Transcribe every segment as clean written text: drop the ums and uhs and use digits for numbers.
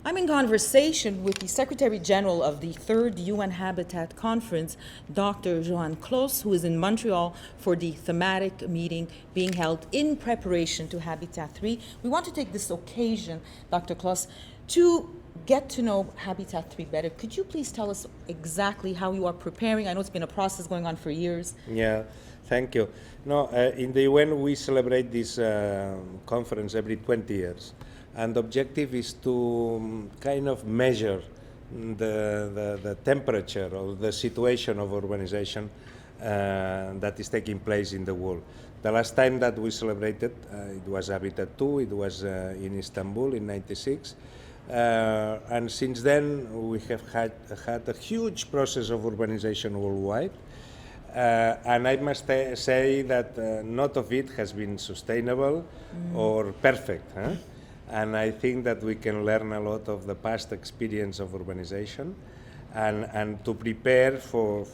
I'm in conversation with the Secretary General of the Third UN Habitat Conference, Dr. Joan Clos, who is in Montreal for the thematic meeting being held in preparation to Habitat 3. We want to take this occasion, Dr. Clos, to get to know Habitat 3 better. Could you please tell us exactly how you are preparing? I know it's been a process going on for years. Yeah, thank you. No, in the UN we celebrate this conference every 20 years, and the objective is to kind of measure the temperature or the situation of urbanization that is taking place in the world. The last time that we celebrated, it was Habitat 2, it was in Istanbul in '96. And since then, we have had a huge process of urbanization worldwide. And I must say that none of it has been sustainable or perfect. Huh? And I think that we can learn a lot of the past experience of urbanization and to prepare for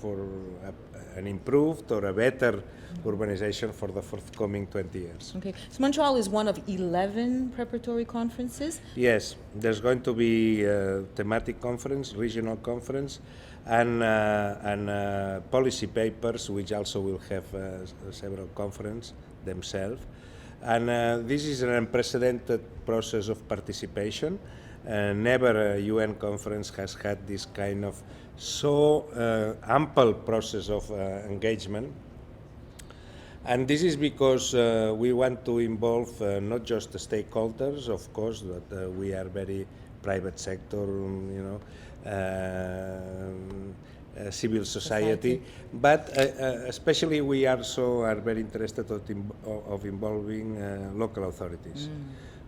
an improved or a better urbanization for the forthcoming 20 years. Okay, so Montreal is one of 11 preparatory conferences. Yes, there's going to be a thematic conference, regional conference, and policy papers, which also will have several conferences themselves. And this is an unprecedented process of participation. Never a UN conference has had this kind of so ample process of engagement. And this is because we want to involve not just the stakeholders, of course, that we are very private sector, civil society, but especially we also are very interested of involving local authorities.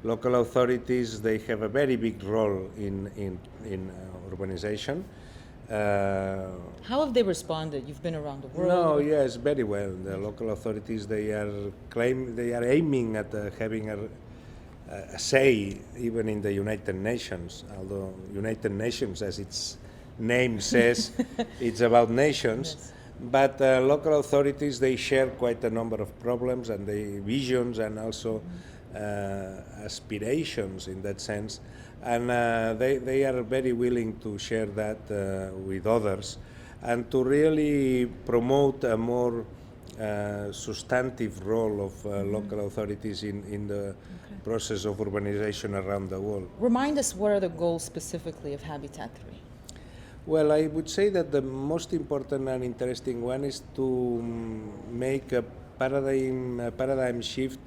Local authorities, they have a very big role in urbanization. How have they responded? You've been around the world. No, yes, very well. The local authorities, they are aiming at having a say even in the United Nations, although United Nations, as its name says, it's about nations. Yes. But local authorities, they share quite a number of problems and the visions and also aspirations in that sense. And they are very willing to share that with others and to really promote a more substantive role of local authorities in the process of urbanization around the world. Remind us, what are the goals specifically of Habitat 3? Well, I would say that the most important and interesting one is to make a paradigm shift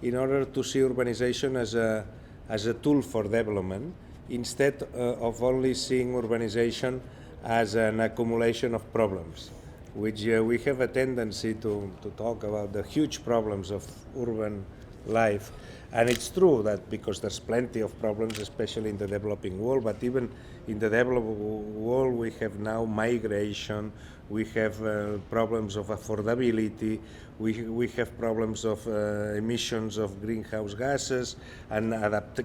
in order to see urbanization as a tool for development, instead of only seeing urbanization as an accumulation of problems, which we have a tendency to talk about the huge problems of urban life. And it's true that because there's plenty of problems, especially in the developing world, but even in the developing world we have now migration, we have problems of affordability, we have problems of emissions of greenhouse gases and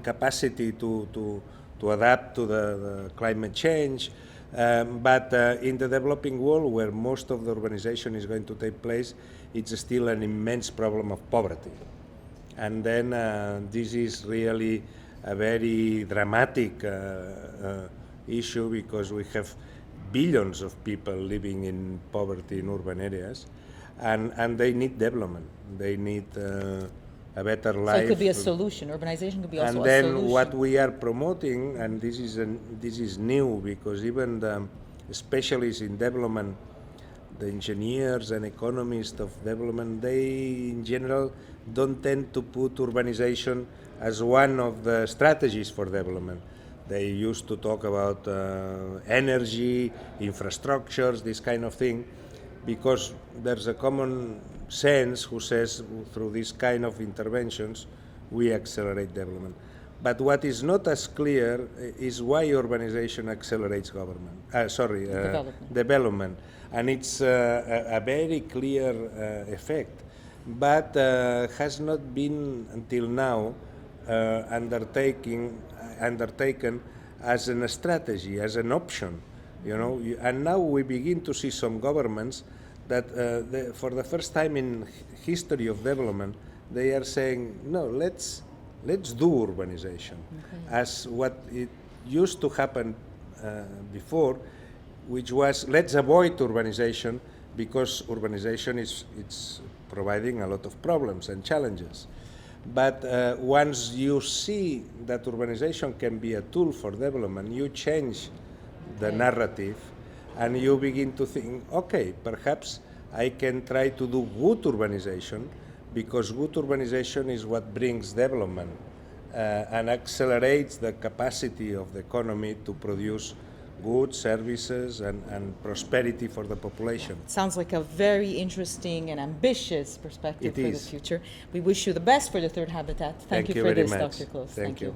capacity to adapt to the climate change. But in the developing world, where most of the urbanization is going to take place, it's still an immense problem of poverty. And then this is really a very dramatic issue because we have billions of people living in poverty in urban areas, and they need development. They need a better life. So it could be a solution. Urbanization could be also a solution. solution. And then what we are promoting, and this is new because even the specialists in development, the engineers and economists of development, they in general don't tend to put urbanization as one of the strategies for development. They used to talk about energy, infrastructures, this kind of thing, because there's a common sense who says through this kind of interventions we accelerate development. But what is not as clear is why urbanization accelerates development. And it's a very clear effect, but has not been until now undertaken as a strategy, as an option, And now we begin to see some governments that, for the first time in history of development, they are saying, no, let's do urbanization as what used to happen before, which was let's avoid urbanization because urbanization is it's providing a lot of problems and challenges. But once you see that urbanization can be a tool for development, you change the narrative and you begin to think, okay, perhaps I can try to do good urbanization because good urbanization is what brings development and accelerates the capacity of the economy to produce goods, services, and prosperity for the population. Sounds like a very interesting and ambitious perspective It for is. the future. We wish you the best for the third habitat. Thank you for very this, much. Dr. Clos. Thank you.